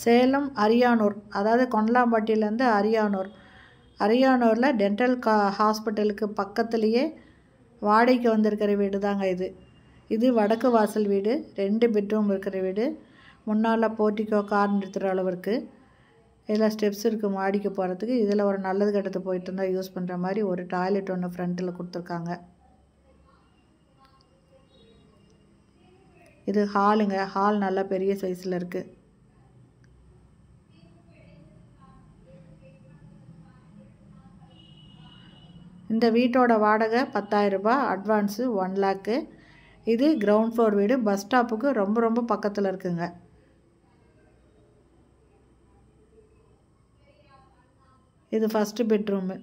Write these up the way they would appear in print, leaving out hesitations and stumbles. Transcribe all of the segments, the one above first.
சேலம் அரியானூர், அதாவது கொண்டலாம்பட்டியிலேருந்து அரியானூரில் டென்டல் ஹாஸ்பிட்டலுக்கு பக்கத்துலேயே வாடகைக்கு வந்திருக்கிற வீடு தாங்க இது வடக்கு வாசல் வீடு, 2 பெட்ரூம் இருக்கிற வீடு. முன்னால் போர்ட்டிக்கோ கார் நிறுத்துகிற அளவு இருக்குது. இதில் ஸ்டெப்ஸ் இருக்குது மாடிக்கு போகிறதுக்கு. இதில் ஒரு நல்லது கெட்டது போயிட்டு இருந்தால் யூஸ் பண்ணுற மாதிரி ஒரு டாய்லெட் ஒன்று ஃப்ரண்ட்டில் கொடுத்துருக்காங்க. இது ஹாலுங்க. ஹால் நல்லா பெரிய சைஸில் இருக்குது. இந்த வீட்டோட வாடகை 10,000 ரூபாய், அட்வான்ஸு 1 லேக்கு. இது கிரவுண்ட் ஃப்ளோர் வீடு, பஸ் ஸ்டாப்புக்கு ரொம்ப ரொம்ப பக்கத்தில் இருக்குங்க. இது ஃபஸ்ட்டு பெட்ரூமு.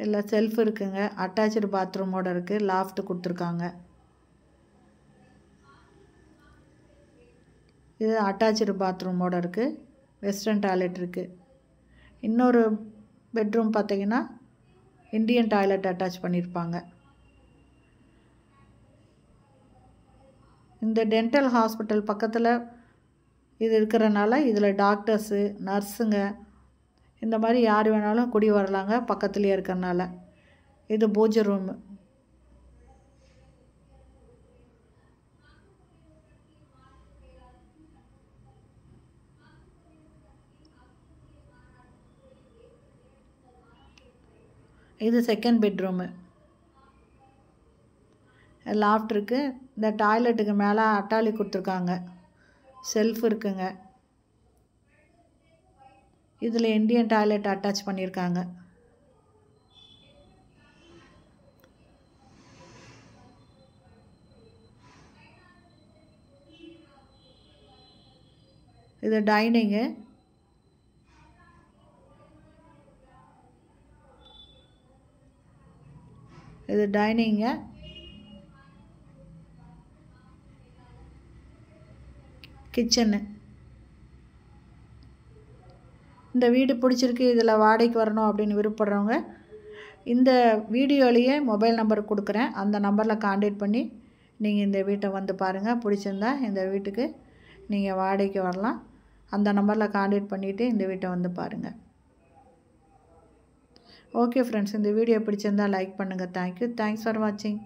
இல்லை செல்ஃப் இருக்குங்க, அட்டாச்சு பாத்ரூமோடு இருக்குது, லாஃப்ட் கொடுத்துருக்காங்க. இது அட்டாச்சு பாத்ரூமோடு இருக்குது, வெஸ்டர்ன் டாய்லெட் இருக்குது. இன்னொரு பெட்ரூம் பார்த்திங்கன்னா இந்தியன் டாய்லெட் அட்டாச் பண்ணியிருப்பாங்க. இந்த டென்டல் ஹாஸ்பிட்டல் பக்கத்தில் இது இருக்கிறனால இதில் டாக்டர்ஸு, நர்ஸுங்க இந்த மாதிரி யார் வேணாலும் குடி வரலாங்க பக்கத்துலேயே இருக்கிறனால. இது பூஜை ரூமு. இது செகண்ட் பெட்ரூமு. லாஃப்ட் இருக்குது. இந்த டாய்லெட்டுக்கு மேலே அட்டாளி கொடுத்துருக்காங்க, செல்ஃப் இருக்குங்க. இதில் இந்தியன் டாய்லெட் அட்டாச் பண்ணியிருக்காங்க. இது டைனிங்கு. இது டைனிங்க. கிச்சனு. இந்த வீடு பிடிச்சிருக்கு, இதில் வாடகைக்கு வரணும் அப்படின்னு விருப்பப்படுறவங்க இந்த வீடியோலேயே மொபைல் நம்பர் கொடுக்குறேன், அந்த நம்பரில் கான்டாக்ட் பண்ணி நீங்கள் இந்த வீட்டை வந்து பாருங்கள். பிடிச்சிருந்தா இந்த வீட்டுக்கு நீங்கள் வாடகைக்கு வரலாம். அந்த நம்பரில் கான்டாக்ட் பண்ணிவிட்டு இந்த வீட்டை வந்து பாருங்கள். ஓகே ஃப்ரெண்ட்ஸ், இந்த வீடியோ பிடிச்சிருந்தால் லைக் பண்ணுங்கள். தேங்க்யூ. தேங்க்ஸ் ஃபார் வாட்சிங்.